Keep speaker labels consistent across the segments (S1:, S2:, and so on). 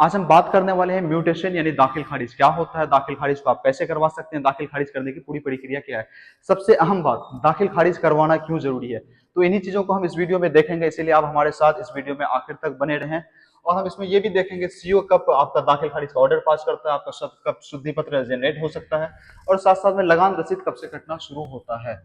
S1: आज हम बात करने वाले हैं म्यूटेशन यानी दाखिल खारिज क्या होता है, दाखिल खारिज को आप कैसे करवा सकते हैं, दाखिल खारिज करने की पूरी प्रक्रिया क्या है। सबसे अहम बात, दाखिल खारिज करवाना क्यों जरूरी है, तो इन्हीं चीजों को हम इस वीडियो में देखेंगे। इसीलिए आप हमारे साथ इस वीडियो में आखिर तक बने रहें। और हम इसमें ये भी देखेंगे सीओ कब आपका दाखिल खारिज का ऑर्डर पास करता है, आपका सब कब शुद्धि पत्र जनरेट हो सकता है, और साथ साथ में लगान रसीद कब से कटना शुरू होता है।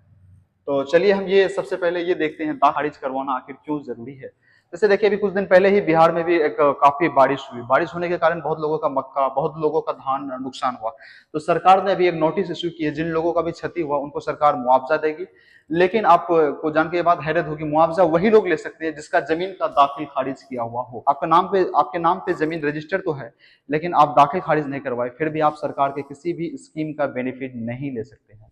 S1: तो चलिए हम ये सबसे पहले ये देखते हैं दाखिल खारिज करवाना आखिर क्यों जरूरी है। जैसे देखिए अभी कुछ दिन पहले ही बिहार में भी एक काफी बारिश हुई। बारिश होने के कारण बहुत लोगों का मक्का, बहुत लोगों का धान नुकसान हुआ। तो सरकार ने अभी एक नोटिस इश्यू की है, जिन लोगों का भी क्षति हुआ उनको सरकार मुआवजा देगी। लेकिन आपको जान के ये बात हैरत होगी, मुआवजा वही लोग ले सकते हैं जिसका जमीन का दाखिल खारिज किया हुआ हो। आपके नाम पे जमीन रजिस्टर तो है, लेकिन आप दाखिल खारिज नहीं करवाए, फिर भी आप सरकार के किसी भी स्कीम का बेनिफिट नहीं ले सकते हैं।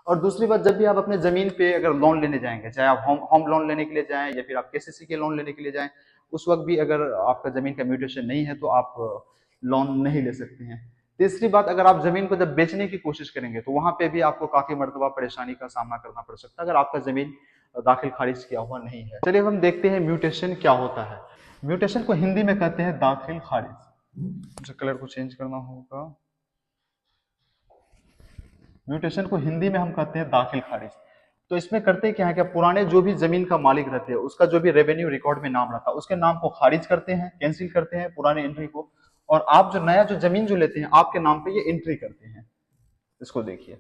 S1: और दूसरी बात, जब भी आप अपने जमीन पे अगर लोन लेने जाएंगे, चाहे आप होम होम लोन लेने के लिए जाएं या फिर आप केसीसी के लोन लेने के लिए जाएं, उस वक्त भी अगर आपका जमीन का म्यूटेशन नहीं है तो आप लोन नहीं ले सकते हैं। तीसरी बात, अगर आप जमीन को जब बेचने की कोशिश करेंगे तो वहां पे भी आपको काफी मर्तबा परेशानी का सामना करना पड़ सकता है अगर आपका जमीन दाखिल खारिज किया हुआ नहीं है। चलिए हम देखते हैं म्यूटेशन क्या होता है। म्यूटेशन को हिंदी में कहते हैं दाखिल खारिज। मुझे कलर को चेंज करना होगा। म्यूटेशन को हिंदी में हम कहते हैं दाखिल खारिज। तो इसमें करते क्या है कि पुराने जो भी जमीन का मालिक रहते हैं, उसका जो भी रेवेन्यू रिकॉर्ड में नाम रहता है, उसके नाम को खारिज करते हैं, कैंसिल करते हैं पुराने एंट्री को। और आप जो नया जो जमीन जो लेते हैं, आपके नाम पे ये एंट्री करते हैं। इसको देखिए,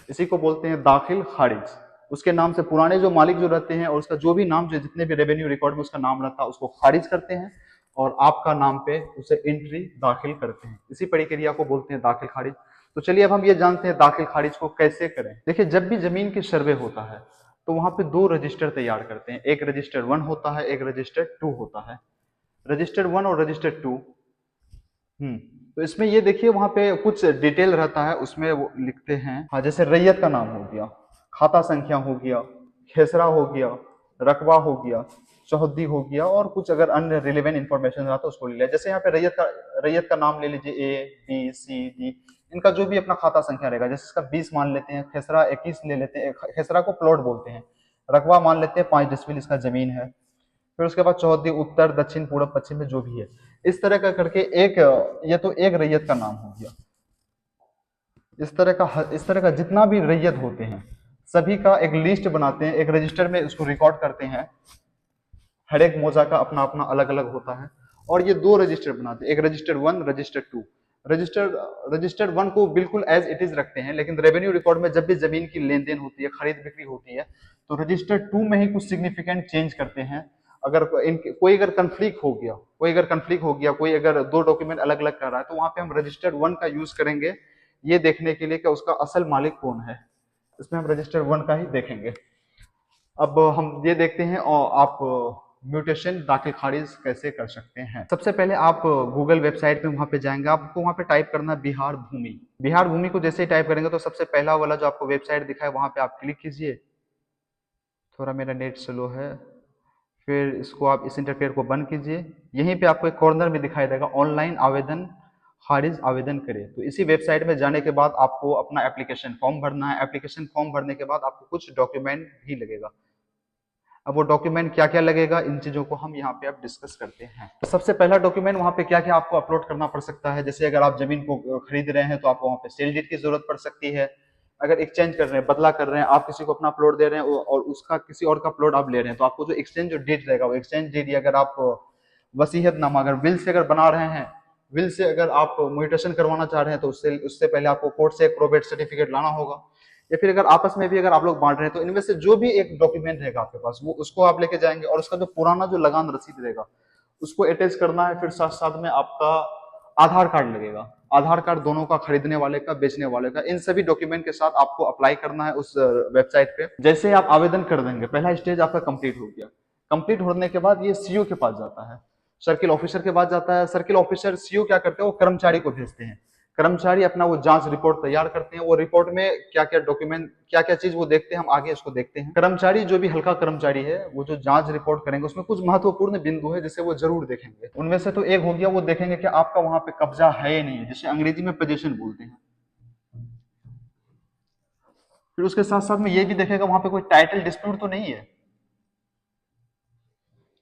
S1: इसी को बोलते हैं दाखिल खारिज। उसके नाम से पुराने जो मालिक जो रहते हैं और उसका जो भी नाम, जो जितने भी रेवेन्यू रिकॉर्ड में उसका नाम रहता है, उसको खारिज करते हैं और आपका नाम पे उसे एंट्री दाखिल करते हैं। इसी प्रक्रिया को बोलते हैं दाखिल खारिज। तो चलिए अब हम ये जानते हैं दाखिल खारिज को कैसे करें। देखिए, जब भी जमीन की सर्वे होता है तो वहां पे दो रजिस्टर तैयार करते हैं। एक रजिस्टर 1 होता है, एक रजिस्टर 2 होता है। रजिस्टर 1 और रजिस्टर 2। तो इसमें ये देखिए, वहां पे कुछ डिटेल रहता है, उसमें वो लिखते हैं। हाँ, जैसे रैयत का नाम हो गया, खाता संख्या हो गया, खेसरा हो गया, रकबा हो गया, चौहद्दी हो गया, और कुछ अगर अन्य रिलेवेंट इंफॉर्मेशन रहा तो उसको ले लिया। जैसे यहाँ पे रैयत का नाम ले लीजिए, ए बी सी डी। इनका जो भी अपना खाता संख्या रहेगा, जैसे इसका 20 मान लेते हैं, खेसरा 21 ले लेते हैं, खेसरा को प्लॉट बोलते हैं। रकबा मान लेते हैं 5 डिसमिल इसका जमीन है। फिर उसके बाद चौहद्दी उत्तर दक्षिण पूर्व पश्चिम में जो भी है, इस तरह का करके एक, ये तो एक रैयत का नाम हो गया। इस तरह का जितना भी रैयत होते हैं, सभी का एक लिस्ट बनाते हैं, एक रजिस्टर में उसको रिकॉर्ड करते हैं। हर एक मौजा का अपना अपना अलग अलग होता है। और ये दो रजिस्टर बनाते हैं, एक रजिस्टर 1, रजिस्टर 2। रजिस्टर रजिस्टर 1 को बिल्कुल एज इट इज रखते हैं, लेकिन रेवेन्यू रिकॉर्ड में जब भी जमीन की लेन देन होती है, खरीद बिक्री होती है, तो रजिस्टर 2 में ही कुछ सिग्निफिकेंट चेंज करते हैं। अगर कोई अगर कंफ्लिक्ट हो गया, कोई अगर दो डॉक्यूमेंट अलग अलग कर रहा है, तो वहां पे हम रजिस्टर 1 का यूज करेंगे, ये देखने के लिए कि उसका असल मालिक कौन है। इसमें हम रजिस्टर 1 का ही देखेंगे। अब हम ये देखते हैं और आप म्यूटेशन दाखिल खारिज कैसे कर सकते हैं। सबसे पहले आप गूगल वेबसाइट पे वहां पे जाएंगे, आपको वहां पे टाइप करना बिहार भूमि। बिहार भूमि को जैसे ही टाइप करेंगे तो सबसे पहला वाला जो आपको वेबसाइट दिखा है वहां पे आप क्लिक कीजिए। थोड़ा मेरा नेट स्लो है। फिर इसको आप इस इंटरफेयर को बंद कीजिए। यहीं पे आपको एक कॉर्नर में दिखाई देगा ऑनलाइन आवेदन खारिज आवेदन करें। तो इसी वेबसाइट में जाने के बाद आपको अपना एप्लीकेशन फॉर्म भरना है। एप्लीकेशन फॉर्म भरने के बाद आपको कुछ डॉक्यूमेंट भी लगेगा। अब वो डॉक्यूमेंट क्या क्या लगेगा, इन चीजों को हम यहाँ पे अब डिस्कस करते हैं। तो सबसे पहला डॉक्यूमेंट वहाँ पे क्या क्या आपको अपलोड करना पड़ सकता है। जैसे अगर आप जमीन को खरीद रहे हैं तो आपको वहाँ पे सेल डीड की जरूरत पड़ सकती है। अगर एक्सचेंज कर रहे हैं, बदला कर रहे हैं, आप किसी को अपना प्लॉट दे रहे हैं और उसका किसी और का प्लॉट आप ले रहे हैं, तो आपको जो एक्सचेंज जो डीड रहेगा, वो एक्सचेंज डीड, अगर आप वसीयतनामा अगर विल से अगर बना रहे हैं, विल से अगर आप म्यूटेशन करवाना चाह रहे हैं, तो उससे उससे पहले आपको कोर्ट से एक प्रोबेट सर्टिफिकेट लाना होगा। या फिर अगर आपस में भी अगर आप लोग बांट रहे हैं, तो इनमें से जो भी एक डॉक्यूमेंट रहेगा आपके पास, वो उसको आप लेके जाएंगे और उसका जो पुराना जो लगान रसीद रहेगा उसको अटैच करना है। फिर साथ साथ में आपका आधार कार्ड लगेगा। आधार कार्ड दोनों का, खरीदने वाले का, बेचने वाले का, इन सभी डॉक्यूमेंट के साथ आपको अप्लाई करना है उस वेबसाइट पे। जैसे ही आप आवेदन कर देंगे, पहला स्टेज आपका कंप्लीट हो गया। कंप्लीट होने के बाद ये सीओ के पास जाता है, सर्किल ऑफिसर के पास जाता है। सर्किल ऑफिसर सीओ क्या करते हैं, वो कर्मचारी को भेजते हैं। कर्मचारी अपना वो जांच रिपोर्ट तैयार करते हैं। वो रिपोर्ट में क्या क्या डॉक्यूमेंट, क्या क्या चीज वो देखते हैं, हम आगे इसको देखते हैं। कर्मचारी जो भी हल्का कर्मचारी है, वो जो जांच रिपोर्ट करेंगे उसमें कुछ महत्वपूर्ण बिंदु है जिसे वो जरूर देखेंगे। उनमें से तो एक हो गया, वो देखेंगे कि आपका वहां पे कब्जा है या नहीं है, जिसे अंग्रेजी में पोजीशन बोलते हैं। फिर उसके साथ साथ में ये भी देखेगा वहां पे कोई टाइटल डिस्प्यूट तो नहीं है।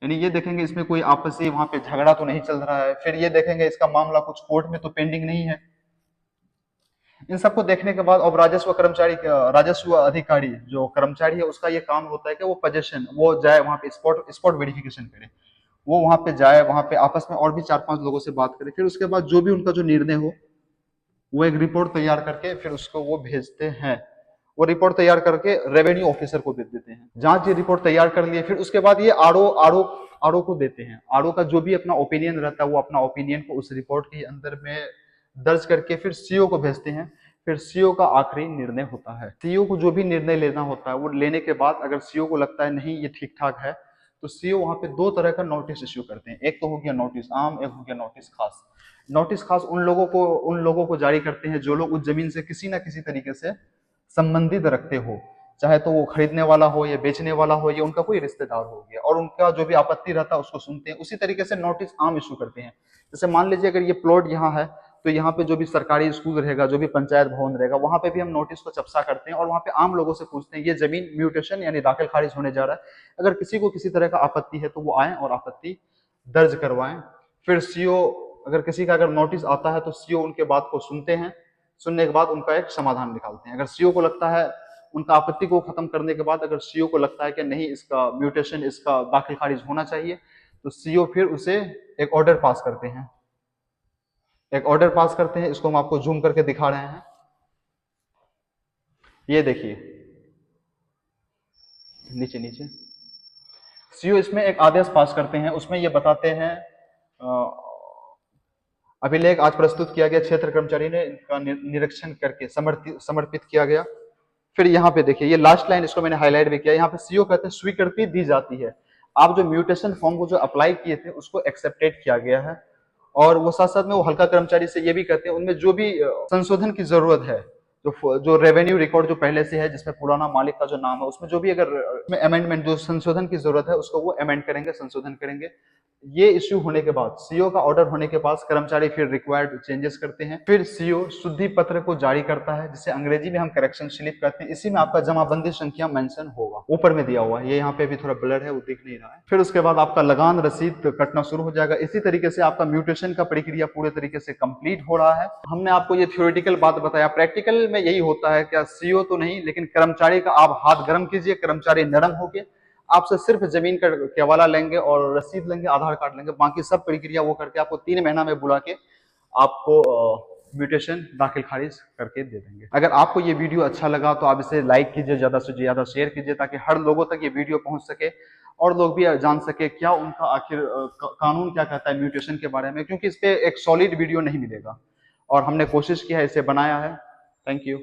S1: यानी ये देखेंगे इसमें कोई आपसी वहां पे झगड़ा तो नहीं चल रहा है। फिर ये देखेंगे इसका मामला कुछ कोर्ट में तो पेंडिंग नहीं है। इन सबको देखने के बाद अब राजस्व अधिकारी जो कर्मचारी है उसका ये काम होता है कि वो पोजेशन वो जाए वहां पे स्पॉट स्पॉट वेरिफिकेशन करे। वो वहां पे जाए, वहां पे आपस में और भी 4-5 लोगों से बात करे, फिर उसके बाद जो भी उनका जो निर्णय हो वो एक रिपोर्ट तैयार करके फिर उसको वो भेजते हैं। वो रिपोर्ट तैयार करके रेवेन्यू ऑफिसर को दे देते हैं। जांच ये रिपोर्ट तैयार कर लिए, फिर उसके बाद ये आरओ को देते हैं। आरओ का जो भी अपना ओपिनियन रहता है वो अपना ओपिनियन को उस रिपोर्ट के अंदर में दर्ज करके फिर सीओ को भेजते हैं। फिर सीओ का आखिरी निर्णय होता है। सीओ को जो भी निर्णय लेना होता है वो लेने के बाद अगर सीओ को लगता है नहीं ये ठीक ठाक है, तो सीओ वहां पे दो तरह का नोटिस इश्यू करते हैं। एक तो हो गया नोटिस आम, एक हो गया नोटिस खास। नोटिस खास उन लोगों को जारी करते हैं जो लोग उस जमीन से किसी ना किसी तरीके से संबंधित रखते हो, चाहे तो वो खरीदने वाला हो या बेचने वाला हो या उनका कोई रिश्तेदार हो गया, और उनका जो भी आपत्ति रहता है उसको सुनते हैं। उसी तरीके से नोटिस आम इशू करते हैं। जैसे मान लीजिए अगर ये प्लॉट यहाँ है तो यहाँ पे जो भी सरकारी स्कूल रहेगा, जो भी पंचायत भवन रहेगा, वहां पे भी हम नोटिस को चपसा करते हैं और वहां पे आम लोगों से पूछते हैं ये जमीन म्यूटेशन यानी दाखिल खारिज होने जा रहा है, अगर किसी को किसी तरह का आपत्ति है तो वो आए और आपत्ति दर्ज करवाएं। फिर सीओ अगर किसी का अगर नोटिस आता है तो सीओ उनके बात को सुनते हैं। सुनने के बाद उनका एक समाधान निकालते हैं। अगर सीओ को लगता है उनका आपत्ति को खत्म करने के बाद अगर सीओ को लगता है कि नहीं इसका म्यूटेशन इसका दाखिल खारिज होना चाहिए, तो सीओ फिर उसे एक ऑर्डर पास करते हैं। इसको हम आपको जूम करके दिखा रहे हैं। ये देखिए नीचे नीचे सीओ इसमें एक आदेश पास करते हैं। उसमें ये बताते हैं अभिलेख आज प्रस्तुत किया गया, क्षेत्र कर्मचारी ने इनका निरीक्षण करके समर्पित किया गया। फिर यहाँ पे देखिए ये लास्ट लाइन, इसको मैंने हाईलाइट भी किया। यहाँ पे सीओ कहते हैं स्वीकृति दी जाती है। आप जो म्यूटेशन फॉर्म को जो अप्लाई किए थे उसको एक्सेप्टेड किया गया है। और वो साथ साथ में वो हल्का कर्मचारी से ये भी कहते हैं उनमें जो भी संशोधन की जरूरत है, जो रेवेन्यू रिकॉर्ड जो पहले से है जिसमें पुराना मालिक का जो नाम है उसमें जो भी अगर अमेंडमेंट जो संशोधन की जरूरत है उसको वो अमेंड करेंगे, संशोधन करेंगे। ये इश्यू होने के बाद सीओ का ऑर्डर होने के बाद कर्मचारी फिर रिक्वायर्ड चेंजेस करते हैं। फिर सीओ शुद्धि पत्र को जारी करता है जिसे अंग्रेजी में हम करेक्शन स्लिप कहते हैं। इसी में आपका जमाबंदी संख्या मेंशन होगा, ऊपर में दिया हुआ है। ये यहाँ पे भी थोड़ा ब्लर है वो दिख नहीं रहा है। फिर उसके बाद आपका लगान रसीद कटना शुरू हो जाएगा। इसी तरीके से आपका म्यूटेशन का प्रक्रिया पूरे तरीके से कंप्लीट हो रहा है। हमने आपको ये थ्योरेटिकल बात बताया, प्रैक्टिकल में यही होता है। क्या सीओ तो नहीं, लेकिन कर्मचारी का आप हाथ गर्म कीजिए, कर्मचारी नरम हो गए, आपसे सिर्फ जमीन का केवाला लेंगे और रसीद लेंगे, आधार कार्ड लेंगे, बाकी सब प्रक्रिया वो करके आपको 3 महीना में बुला के आपको म्यूटेशन दाखिल खारिज करके दे देंगे। अगर आपको ये वीडियो अच्छा लगा तो आप इसे लाइक कीजिए, ज्यादा से ज्यादा शेयर कीजिए ताकि हर लोगों तक ये वीडियो पहुंच सके और लोग भी जान सके क्या उनका आखिर कानून क्या कहता है म्यूटेशन के बारे में, क्योंकि इस पे एक सॉलिड वीडियो नहीं मिलेगा और हमने कोशिश की है इसे बनाया है। Thank you.